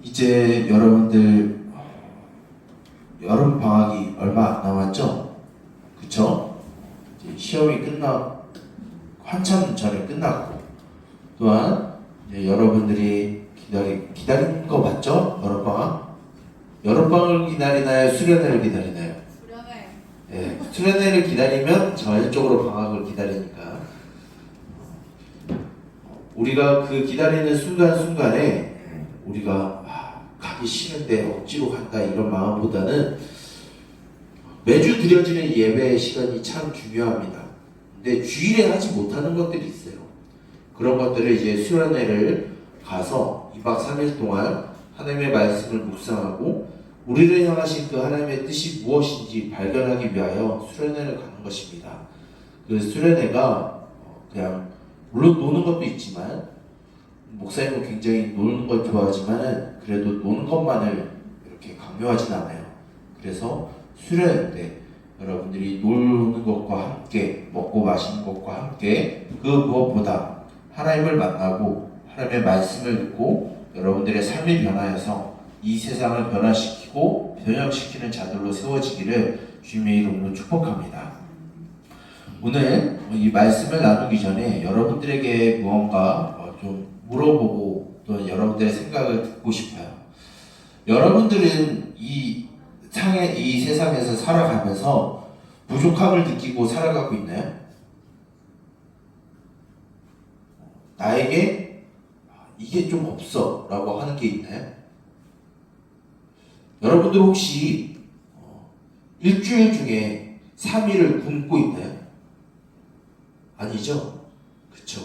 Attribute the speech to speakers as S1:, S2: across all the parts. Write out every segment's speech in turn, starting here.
S1: 이제 여러분들 여름 방학이 얼마 안 남았죠? 그쵸? 이제 시험이 한참 전에 끝났고, 또한 이제 여러분들이 기다린 거 맞죠? 여름 방학? 여름 방학을 기다리나요? 수련회를 기다리나요?
S2: 수련회.
S1: 예, 수련회를 기다리면 전적으로 방학을 기다리니까 우리가 그 기다리는 순간순간에 우리가 가기 싫은데 억지로 간다 이런 마음보다는 매주 드려지는 예배 시간이 참 중요합니다. 근데 주일에 하지 못하는 것들이 있어요. 그런 것들을 이제 수련회를 가서 2박 3일 동안 하나님의 말씀을 묵상하고 우리를 향하신 그 하나님의 뜻이 무엇인지 발견하기 위하여 수련회를 가는 것입니다. 그 수련회가 그냥 물론 노는 것도 있지만, 목사님은 굉장히 노는 걸 좋아하지만 그래도 노는 것만을 이렇게 강요하진 않아요. 그래서 수련회 때 여러분들이 노는 것과 함께 먹고 마시는 것과 함께 그 무엇보다 하나님을 만나고 하나님의 말씀을 듣고 여러분들의 삶이 변하여서 이 세상을 변화시키고 변형시키는 자들로 세워지기를 주님의 이름으로 축복합니다. 오늘 이 말씀을 나누기 전에 여러분들에게 무언가 좀 물어보고 또 여러분들의 생각을 듣고 싶어요. 여러분들은 이 세상에서 살아가면서 부족함을 느끼고 살아가고 있나요? 나에게 이게 좀 없어 라고 하는 게 있나요? 여러분들 혹시 일주일 중에 3일을 굶고 있나요? 아니죠? 그쵸?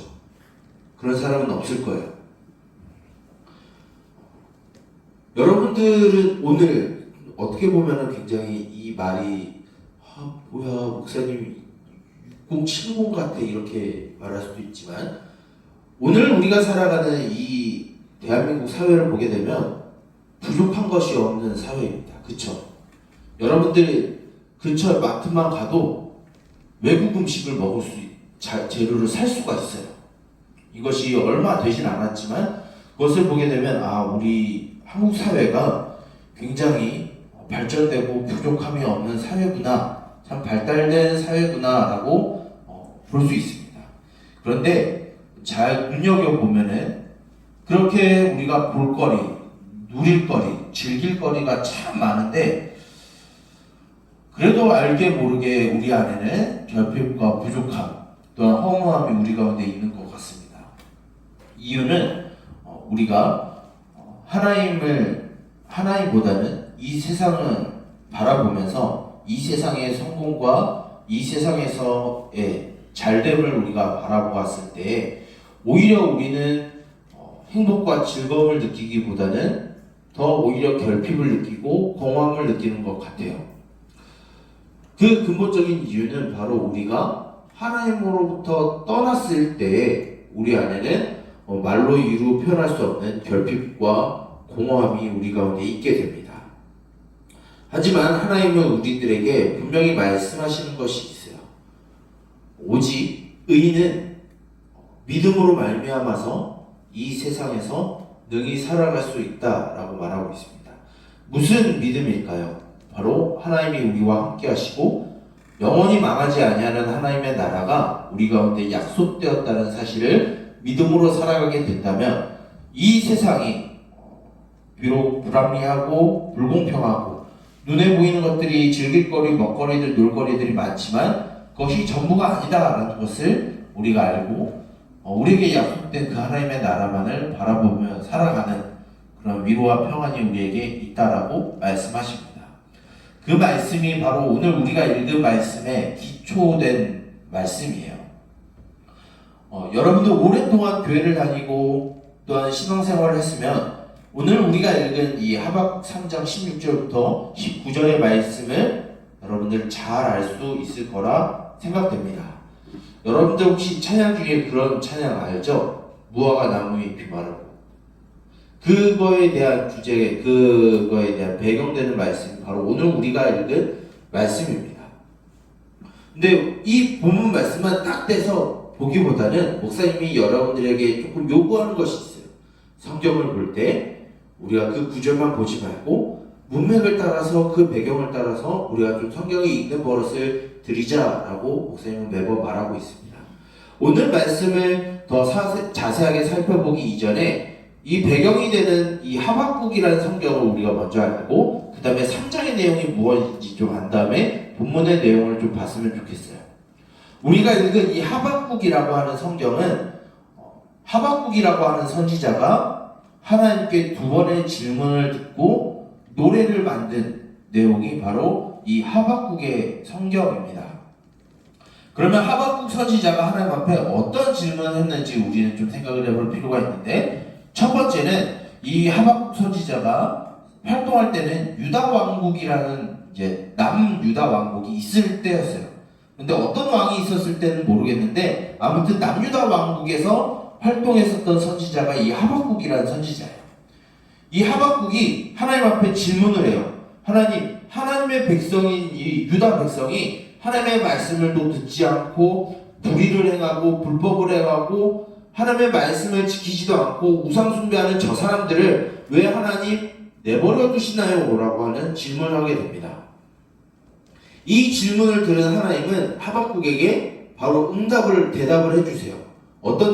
S1: 그런 사람은 없을 거예요. 여러분들은 오늘 어떻게 보면 굉장히 이 말이 뭐야 목사님 6070 같아 이렇게 말할 수도 있지만, 오늘 우리가 살아가는 이 대한민국 사회를 보게 되면 부족한 것이 없는 사회입니다. 그쵸? 여러분들이 근처에 마트만 가도 외국 음식을 먹을 수 재료를 살 수가 있어요. 이것이 얼마 되진 않았지만 그것을 보게 되면 우리 한국 사회가 굉장히 발전되고 부족함이 없는 사회구나, 참 발달된 사회구나 라고 볼 수 있습니다. 그런데 잘 눈여겨보면은 그렇게 우리가 볼거리, 누릴거리, 즐길거리가 참 많은데 그래도 알게 모르게 우리 안에는 결핍과 부족함 또한 허무함이 우리 가운데 있는 것 같습니다. 이유는 우리가 하나님보다는 이 세상을 바라보면서 이 세상의 성공과 이 세상에서의 잘됨을 우리가 바라보았을 때 오히려 우리는 행복과 즐거움을 느끼기보다는 더 오히려 결핍을 느끼고 공허함을 느끼는 것 같아요. 그 근본적인 이유는 바로 우리가 하나님으로부터 떠났을 때 우리 안에는 말로 이루 표현할 수 없는 결핍과 공허함이 우리 가운데 있게 됩니다. 하지만 하나님은 우리들에게 분명히 말씀하시는 것이 있어요. 오직 의인은 믿음으로 말미암아서 이 세상에서 능히 살아갈 수 있다라고 말하고 있습니다. 무슨 믿음일까요? 바로 하나님이 우리와 함께 하시고 영원히 망하지 아니하는 하나님의 나라가 우리 가운데 약속되었다는 사실을 믿음으로 살아가게 된다면 이 세상이 비록 불합리하고 불공평하고 눈에 보이는 것들이 즐길거리, 먹거리들, 놀거리들이 많지만 그것이 전부가 아니다라는 것을 우리가 알고 우리에게 약속된 그 하나님의 나라만을 바라보며 살아가는 그런 위로와 평안이 우리에게 있다라고 말씀하십니다. 그 말씀이 바로 오늘 우리가 읽은 말씀에 기초된 말씀이에요. 여러분들 오랫동안 교회를 다니고 또한 신앙생활을 했으면 오늘 우리가 읽은 이 하박 3장 16절부터 19절의 말씀을 여러분들 잘 알 수 있을 거라 생각됩니다. 여러분들 혹시 찬양 중에 그런 찬양 알죠? 무화과 나무 잎이 마르고. 그거에 대한 주제, 그거에 대한 배경되는 말씀이 바로 오늘 우리가 읽은 말씀입니다. 근데 이 본문 말씀만 딱 떼서 보기보다는 목사님이 여러분들에게 조금 요구하는 것이 있어요. 성경을 볼 때 우리가 그 구절만 보지 말고 문맥을 따라서 그 배경을 따라서 우리가 좀 성경에 있는 버릇을 드리자라고 목사님은 매번 말하고 있습니다. 오늘 말씀을 더 자세하게 살펴보기 이전에 이 배경이 되는 이 하박국이라는 성경을 우리가 먼저 알고 그 다음에 3장의 내용이 무엇인지 좀 안 다음에 본문의 내용을 좀 봤으면 좋겠어요. 우리가 읽은 이 하박국이라고 하는 성경은 하박국이라고 하는 선지자가 하나님께 두 번의 질문을 듣고 노래를 만든 내용이 바로 이 하박국의 성경입니다. 그러면 하박국 선지자가 하나님 앞에 어떤 질문을 했는지 우리는 좀 생각을 해볼 필요가 있는데, 첫 번째는 이 하박국 선지자가 활동할 때는 유다 왕국이라는 이제 남유다 왕국이 있을 때였어요. 근데 어떤 왕이 있었을 때는 모르겠는데 아무튼 남유다 왕국에서 활동했었던 선지자가 이 하박국이라는 선지자예요. 이 하박국이 하나님 앞에 질문을 해요. 하나님, 하나님의 백성인 이 유다 백성이 하나님의 말씀을 또 듣지 않고 불의를 행하고 불법을 행하고 하나님의 말씀을 지키지도 않고 우상 숭배하는 저 사람들을 왜 하나님 내버려 두시나요? 라고 하는 질문을 하게 됩니다. 이 질문을 들은 하나님은 하박국에게 바로 대답을 해주세요. 어떤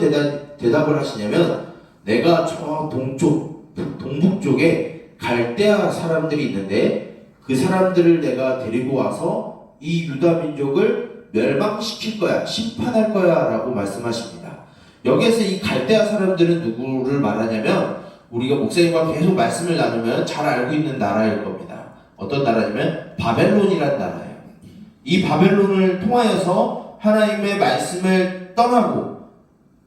S1: 대답을 하시냐면, 내가 저 동북 쪽에 갈대아 사람들이 있는데 그 사람들을 내가 데리고 와서 이 유다 민족을 멸망시킬 거야, 심판할 거야 라고 말씀하십니다. 여기에서 이 갈대아 사람들은 누구를 말하냐면 우리가 목사님과 계속 말씀을 나누면 잘 알고 있는 나라일 겁니다. 어떤 나라냐면 바벨론이라는 나라예요. 이 바벨론을 통하여서 하나님의 말씀을 떠나고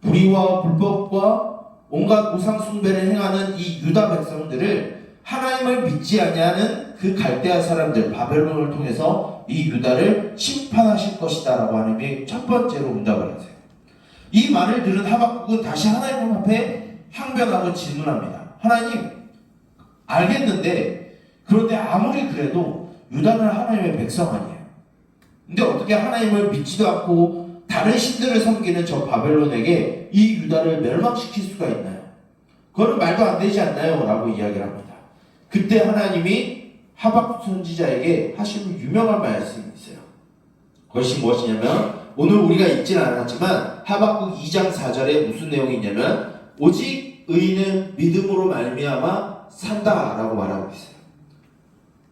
S1: 불의와 불법과 온갖 우상 숭배를 행하는 이 유다 백성들을 하나님을 믿지 아니하는 그 갈대아 사람들 바벨론을 통해서 이 유다를 심판하실 것이다 라고 하나님이 첫 번째로 응답을 하세요. 이 말을 들은 하박국은 다시 하나님 앞에 항변하고 질문합니다. 하나님, 알겠는데 그런데 아무리 그래도 유다는 하나님의 백성 아니에요. 근데 어떻게 하나님을 믿지도 않고 다른 신들을 섬기는 저 바벨론에게 이 유다를 멸망시킬 수가 있나요? 그거는 말도 안 되지 않나요? 라고 이야기를 합니다. 그때 하나님이 하박국 선지자에게 하신 유명한 말씀이 있어요. 그것이 무엇이냐면, 오늘 우리가 읽지는 않았지만 하박국 2장 4절에 무슨 내용이 있냐면, 오직 의인은 믿음으로 말미암아 산다 라고 말하고 있어요.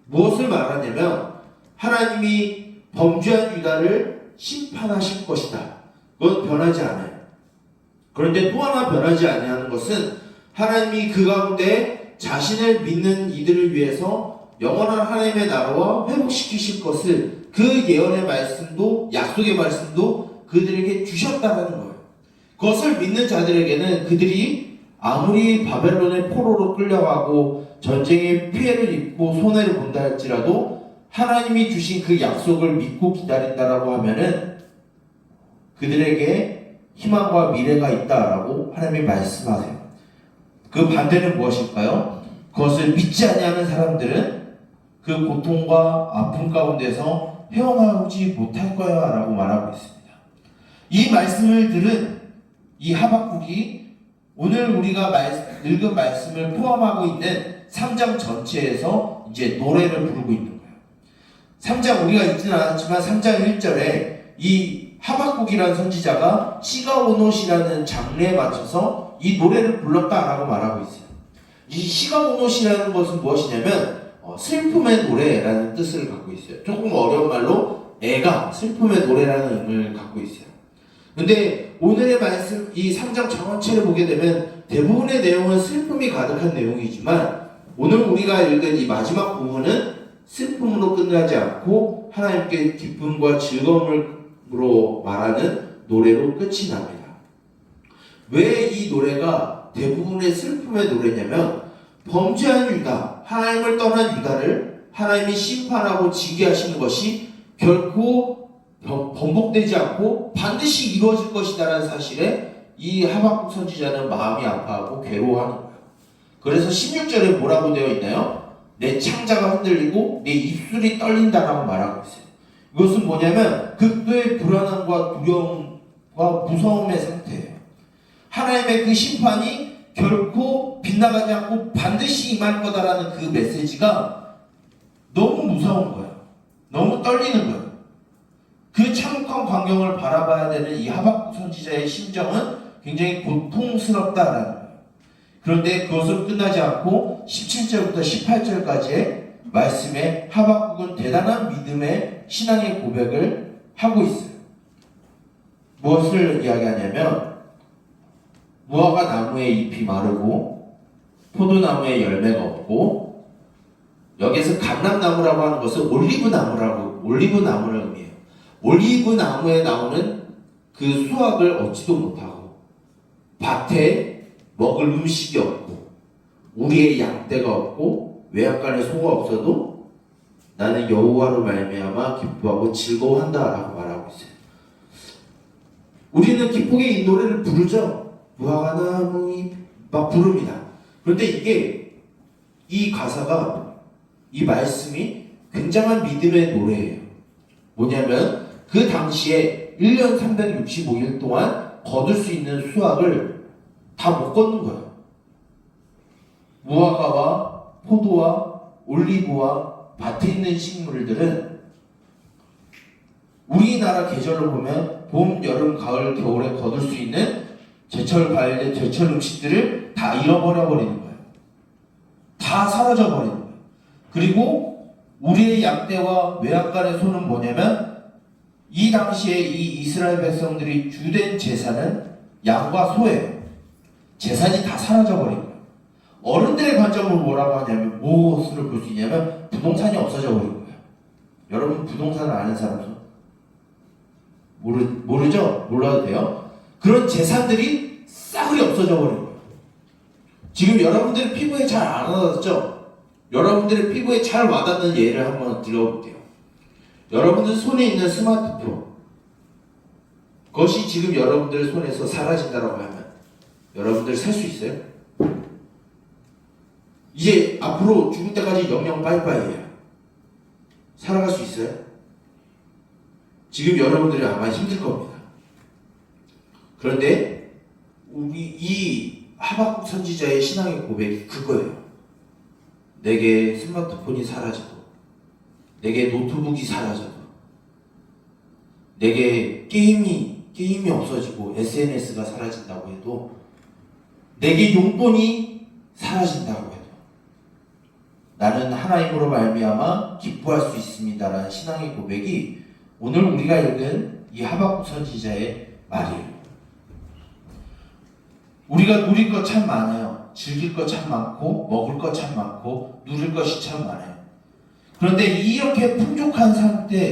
S1: 무엇을 말하냐면 하나님이 범죄한 유다를 심판하실 것이다. 그건 변하지 않아요. 그런데 또 하나 변하지 아니하는 것은 하나님이 그 가운데 자신을 믿는 이들을 위해서 영원한 하나님의 나라와 회복시키실 것을 그 예언의 말씀도 약속의 말씀도 그들에게 주셨다는 거예요. 그것을 믿는 자들에게는 그들이 아무리 바벨론의 포로로 끌려가고 전쟁에 피해를 입고 손해를 본다 할지라도 하나님이 주신 그 약속을 믿고 기다린다라고 하면은 그들에게 희망과 미래가 있다라고 하나님이 말씀하세요. 그 반대는 무엇일까요? 그것을 믿지 아니하는 사람들은 그 고통과 아픔 가운데서 헤어나오지 못할 거야 라고 말하고 있습니다. 이 말씀을 들은 이 하박국이 오늘 우리가 읽은 말씀을 포함하고 있는 3장 전체에서 이제 노래를 부르고 있는 거예요. 3장 우리가 읽지는 않았지만 3장 1절에 이 하박국이라는 선지자가 시가오노시라는 장르에 맞춰서 이 노래를 불렀다라고 말하고 있어요. 이 시가오노시라는 것은 무엇이냐면 슬픔의 노래라는 뜻을 갖고 있어요. 조금 어려운 말로 애가 슬픔의 노래라는 의미를 갖고 있어요. 근데 오늘의 말씀 이 3장 전체를 보게 되면 대부분의 내용은 슬픔이 가득한 내용이지만 오늘 우리가 읽은 이 마지막 부분은 슬픔으로 끝나지 않고 하나님께 기쁨과 즐거움으로 말하는 노래로 끝이 납니다. 왜 이 노래가 대부분의 슬픔의 노래냐면 범죄한 유다, 하나님을 떠난 유다를 하나님이 심판하고 징계하시는 것이 결코 번복되지 않고 반드시 이루어질 것이다라는 사실에 이 하박국 선지자는 마음이 아파하고 괴로워하는 거예요. 그래서 16절에 뭐라고 되어 있나요? 내 창자가 흔들리고 내 입술이 떨린다라고 말하고 있어요. 이것은 뭐냐면 극도의 불안함과 두려움과 무서움의 상태예요. 하나님의 그 심판이 결코 빗나가지 빗나가지 않고 반드시 임할 거다라는 그 메시지가 너무 무서운 거예요. 너무 떨리는 거예요. 그 참혹한 광경을 바라봐야 되는 이 하박국 선지자의 심정은 굉장히 고통스럽다라는 거예요. 그런데 그것으로 끝나지 않고 17절부터 18절까지의 말씀에 하박국은 대단한 믿음의 신앙의 고백을 하고 있어요. 무엇을 이야기하냐면 무화과 나무의 잎이 마르고 포도나무에 열매가 없고, 여기서 감람나무라고 하는 것은 올리브나무를 의미해요. 올리브나무에 나오는 그 수확을 얻지도 못하고 밭에 먹을 음식이 없고 우리의 양떼가 없고 외양간에 소가 없어도 나는 여호와로 말미암아 기뻐하고 즐거워한다라고 말하고 있어요. 우리는 기쁘게 이 노래를 부르죠. 무화과나무 막 부릅니다. 그런데 이 가사가, 이 말씀이 굉장한 믿음의 노래예요. 뭐냐면 그 당시에 1년 365일 동안 거둘 수 있는 수확을 다 못 거둔 거예요. 무화과와 포도와 올리브와 밭에 있는 식물들은 우리나라 계절로 보면 봄, 여름, 가을, 겨울에 거둘 수 있는 제철 과일, 제철 음식들을 다 잃어버려 버리는 거예요. 다 사라져 버리는 거예요. 그리고 우리의 양떼와 외양간의 소는 뭐냐면 이 당시에 이 이스라엘 백성들이 주된 제사는 양과 소예요. 재산이 다 사라져 버린 거예요. 어른들의 관점으로 뭐라고 하냐면 무엇을 볼 수 있냐면 부동산이 없어져 버린 거예요. 여러분 부동산을 아는 사람 손? 모르죠? 몰라도 돼요. 그런 재산들이 싸그리 없어져 버린 거예요. 지금 여러분들 피부에 잘 안 와닿죠? 여러분들의 피부에 잘 와닿는 예를 한번 들어볼게요. 여러분들 손에 있는 스마트폰, 그것이 지금 여러분들 손에서 사라진다고 하면 여러분들 살 수 있어요? 이제 앞으로 죽을 때까지 영영 빠이빠이예요. 살아갈 수 있어요? 지금 여러분들이 아마 힘들 겁니다. 그런데 이 하박국 선지자의 신앙의 고백이 그거예요. 내게 스마트폰이 사라져도, 내게 노트북이 사라져도, 내게 게임이 없어지고 SNS가 사라진다고 해도, 내게 용돈이 사라진다고 해도 나는 하나님으로 말미암아 기뻐할 수 있습니다라는 신앙의 고백이 오늘 우리가 읽은 이 하박국 선지자의 말이에요. 우리가 누릴 것 참 많아요. 즐길 것 참 많고 먹을 것 참 많고 누릴 것이 참 많아요. 그런데 이렇게 풍족한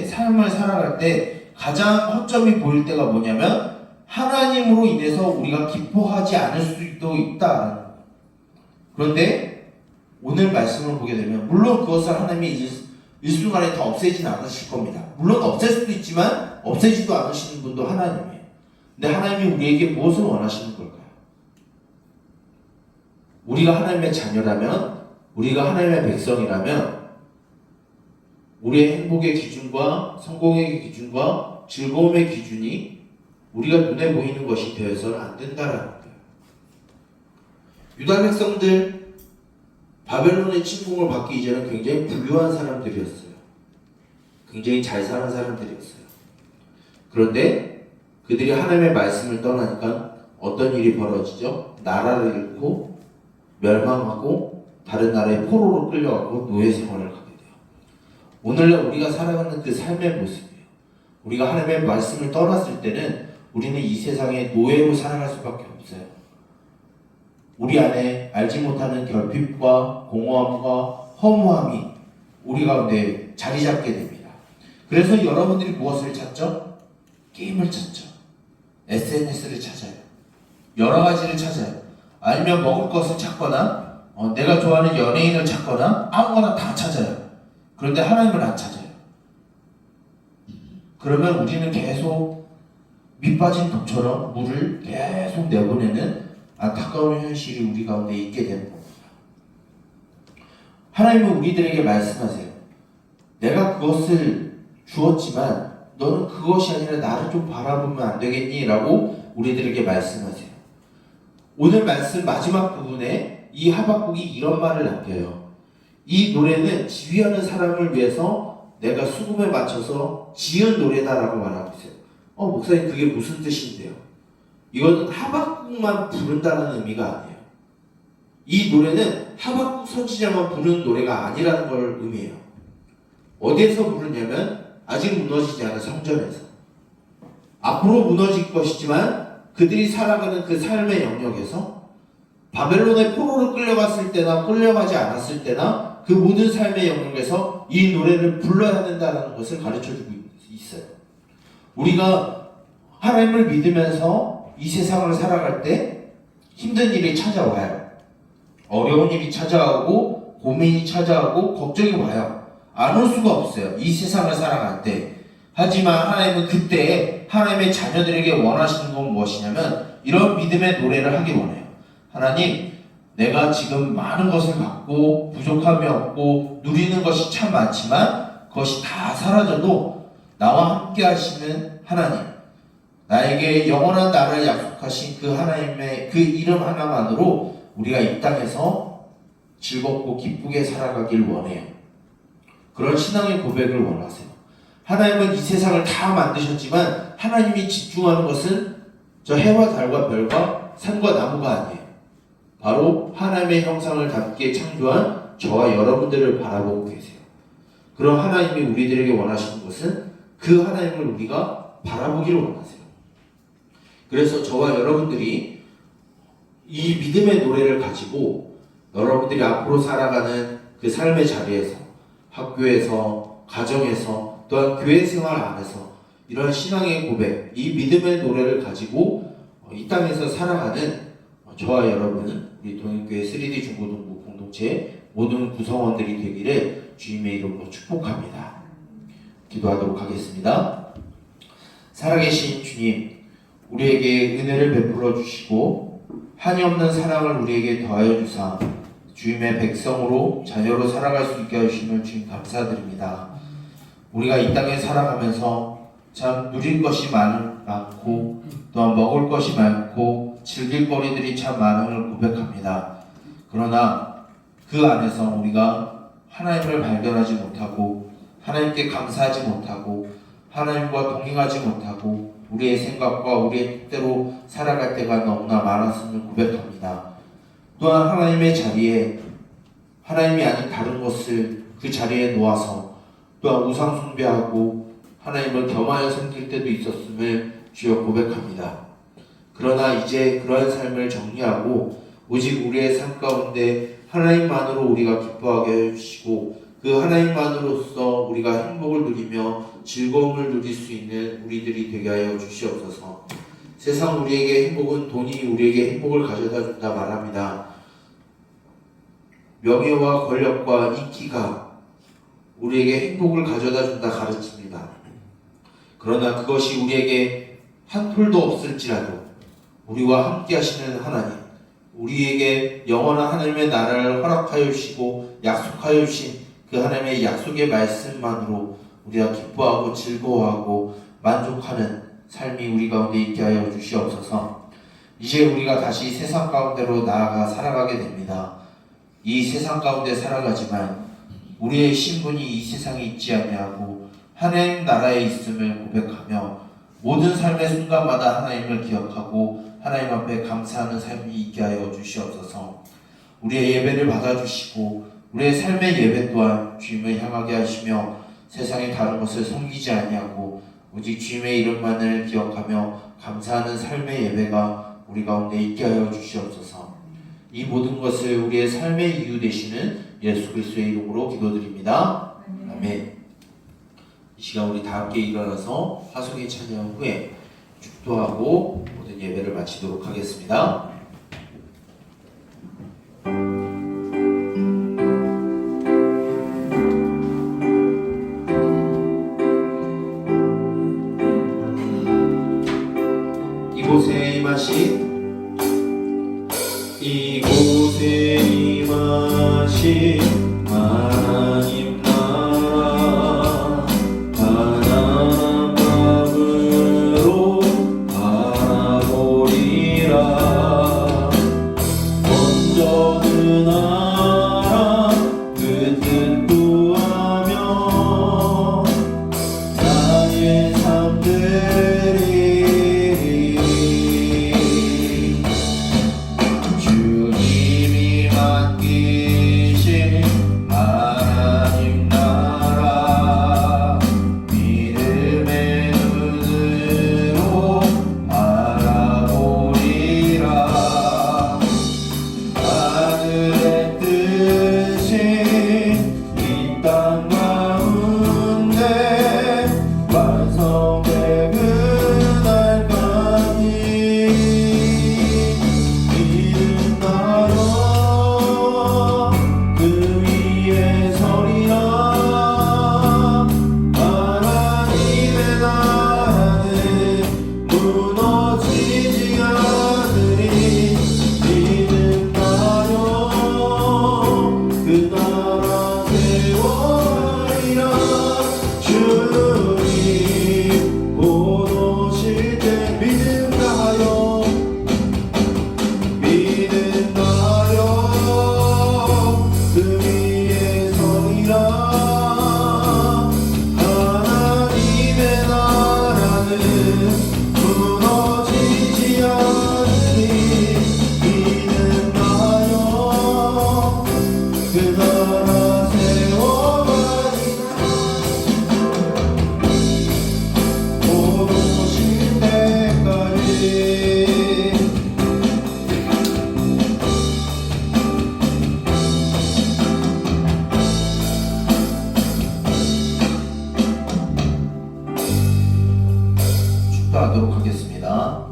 S1: 삶을 살아갈 때 가장 허점이 보일 때가 뭐냐면 하나님으로 인해서 우리가 기뻐하지 않을 수도 있다. 그런데 오늘 말씀을 보게 되면 물론 그것을 하나님이 일순간에 다 없애지는 않으실 겁니다. 물론 없앨 수도 있지만 없애지도 않으시는 분도 하나님이에요. 근데 하나님이 우리에게 무엇을 원하시는 걸까요? 우리가 하나님의 자녀라면, 우리가 하나님의 백성이라면 우리의 행복의 기준과 성공의 기준과 즐거움의 기준이 우리가 눈에 보이는 것이 되어서는 안 된다라는 거예요. 유다 백성들 바벨론의 침공을 받기 이전에 굉장히 부유한 사람들이었어요. 굉장히 잘 사는 사람들이었어요. 그런데 그들이 하나님의 말씀을 떠나니까 어떤 일이 벌어지죠? 나라를 잃고 멸망하고 다른 나라의 포로로 끌려가고 노예 생활을 하게 돼요. 오늘날 우리가 살아가는 그 삶의 모습이에요. 우리가 하나님의 말씀을 떠났을 때는 우리는 이 세상에 노예로 살아갈 수밖에 없어요. 우리 안에 알지 못하는 결핍과 공허함과 허무함이 우리 가운데 자리 잡게 됩니다. 그래서 여러분들이 무엇을 찾죠? 게임을 찾죠. SNS를 찾아요. 여러 가지를 찾아요. 아니면 먹을 것을 찾거나 내가 좋아하는 연예인을 찾거나 아무거나 다 찾아요. 그런데 하나님을 안 찾아요. 그러면 우리는 계속 밑빠진 독처럼 물을 계속 내보내는 안타까운 현실이 우리 가운데 있게 되는 겁니다. 하나님은 우리들에게 말씀하세요. 내가 그것을 주었지만 너는 그것이 아니라 나를 좀 바라보면 안 되겠니? 라고 우리들에게 말씀하세요. 오늘 말씀 마지막 부분에 이 하박국이 이런 말을 남겨요. 이 노래는 지휘하는 사람을 위해서 내가 수금에 맞춰서 지은 노래다라고 말하고 있어요. 목사님 그게 무슨 뜻인데요? 이거는 하박국만 부른다는 의미가 아니에요. 이 노래는 하박국 선지자만 부르는 노래가 아니라는 걸 의미해요. 어디에서 부르냐면 아직 무너지지 않은 성전에서. 앞으로 무너질 것이지만 그들이 살아가는 그 삶의 영역에서 바벨론의 포로로 끌려갔을 때나 끌려가지 않았을 때나 그 모든 삶의 영역에서 이 노래를 불러야 된다는 것을 가르쳐주고 있어요. 우리가 하나님을 믿으면서 이 세상을 살아갈 때 힘든 일이 찾아와요. 어려운 일이 찾아오고 고민이 찾아오고 걱정이 와요. 안 올 수가 없어요. 이 세상을 살아갈 때. 하지만 하나님은 그때 하나님의 자녀들에게 원하시는 건 무엇이냐면 이런 믿음의 노래를 하기 원해요. 하나님, 내가 지금 많은 것을 갖고 부족함이 없고 누리는 것이 참 많지만 그것이 다 사라져도 나와 함께 하시는 하나님, 나에게 영원한 나를 약속하신 그 하나님의 그 이름 하나만으로 우리가 이 땅에서 즐겁고 기쁘게 살아가길 원해요. 그런 신앙의 고백을 원하세요. 하나님은 이 세상을 다 만드셨지만 하나님이 집중하는 것은 저 해와 달과 별과 산과 나무가 아니에요. 바로 하나님의 형상을 담게 창조한 저와 여러분들을 바라보고 계세요. 그런 하나님이 우리들에게 원하시는 것은 그 하나님을 우리가 바라보기를 원하세요. 그래서 저와 여러분들이 이 믿음의 노래를 가지고 여러분들이 앞으로 살아가는 그 삶의 자리에서, 학교에서, 가정에서, 또한 교회 생활 안에서 이런 신앙의 고백, 이 믿음의 노래를 가지고 이 땅에서 살아가는 저와 여러분은 우리 동행교회 3D 중고등부 공동체 모든 구성원들이 되기를 주님의 이름으로 축복합니다. 기도하도록 하겠습니다. 살아계신 주님, 우리에게 은혜를 베풀어 주시고 한이 없는 사랑을 우리에게 더하여 주사 주님의 백성으로 자녀로 살아갈 수 있게 하시면 주님 감사드립니다. 우리가 이 땅에 살아가면서 참 누릴 것이 많고 또한 먹을 것이 많고 즐길 거리들이 참 많음을 고백합니다. 그러나 그 안에서 우리가 하나님을 발견하지 못하고 하나님께 감사하지 못하고 하나님과 동행하지 못하고 우리의 생각과 우리의 뜻대로 살아갈 때가 너무나 많았음을 고백합니다. 또한 하나님의 자리에 하나님이 아닌 다른 것을 그 자리에 놓아서 또한 우상 숭배하고 하나님을 겸하여 섬길 때도 있었음을 주여 고백합니다. 그러나 이제 그러한 삶을 정리하고 오직 우리의 삶 가운데 하나님만으로 우리가 기뻐하게 해주시고 그 하나님만으로서 우리가 행복을 누리며 즐거움을 누릴 수 있는 우리들이 되게 하여 주시옵소서. 세상 우리에게 행복은 돈이 우리에게 행복을 가져다 준다 말합니다. 명예와 권력과 인기가 우리에게 행복을 가져다 준다 가르칩니다. 그러나 그것이 우리에게 한 톨도 없을지라도 우리와 함께 하시는 하나님, 우리에게 영원한 하나님의 나라를 허락하여 주시고 약속하여 주신 그 하나님의 약속의 말씀만으로 우리가 기뻐하고 즐거워하고 만족하는 삶이 우리 가운데 있게 하여 주시옵소서. 이제 우리가 다시 세상 가운데로 나아가 살아가게 됩니다. 이 세상 가운데 살아가지만 우리의 신분이 이 세상에 있지 아니하고 하나님 나라에 있음을 고백하며 모든 삶의 순간마다 하나님을 기억하고 하나님 앞에 감사하는 삶이 있게 하여 주시옵소서. 우리의 예배를 받아주시고 우리의 삶의 예배 또한 주님을 향하게 하시며 세상의 다른 것을 섬기지 아니하고 오직 주님의 이름만을 기억하며 감사하는 삶의 예배가 우리 가운데 있게 하여 주시옵소서. 이 모든 것을 우리의 삶의 이유 되시는 예수 그리스도의 이름으로 기도드립니다. 아멘. 이 시간 우리 다 함께 일어나서 화성의 찬양 후에 축도하고 모든 예배를 마치도록 하겠습니다. 이곳에 임하신 하나님 나라 가난한 마음으로 바라보리라. 먼저 나라 그 뜻 구하며 나의 삶들이 주님이 맡기신 하나님 나라 믿음의 눈으로 바라보리라. 하늘의 뜻이 이 땅 가운데 완성될 그날까지 믿는다요 그 위에 서리라. 하나님의 나라는 무너지지 않으리. 믿는다요 그 나라 세워리라. 주님 곧 오실 때 믿는다요 믿는다요 그 위에 서리라. 하나님의 나라는 무너지지 않으리. 믿는다요 그 나라 세워가리라. 곧 오실 때까지. 축도하도록 하겠습니다.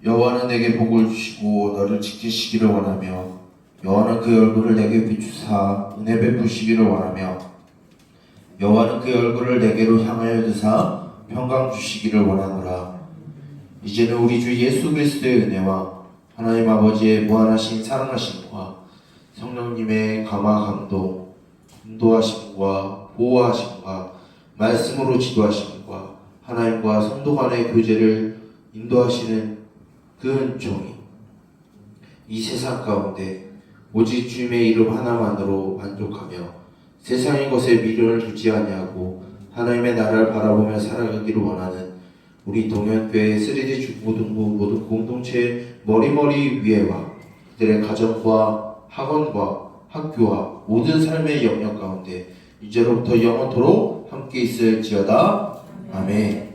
S1: 여호와는 내게 복을 주시고 너를 지키시기를 원하며 여호와는 그 얼굴을 내게 비추사 은혜 베푸시기를 원하며 여호와는 그 얼굴을 내게로 향하여 드사 평강 주시기를 원하노라. 이제는 우리 주 예수 그리스도의 은혜와 하나님 아버지의 무한하신 사랑하심과 성령님의 감화 감동 인도하심과 보호하심과 말씀으로 지도하심과 하나님과 성도 간의 교제를 인도하시는 그 은총이 이 세상 가운데 오직 주님의 이름 하나만으로 만족하며 세상의 것에 미련을 두지 아니하고 하나님의 나라를 바라보며 살아가기를 원하는 우리 동현교회 3D 중고등부 모든 공동체의 머리머리 위에와 그들의 가정과 학원과 학교와 모든 삶의 영역 가운데 이제로부터 영원토록 함께 있을지어다. 아멘.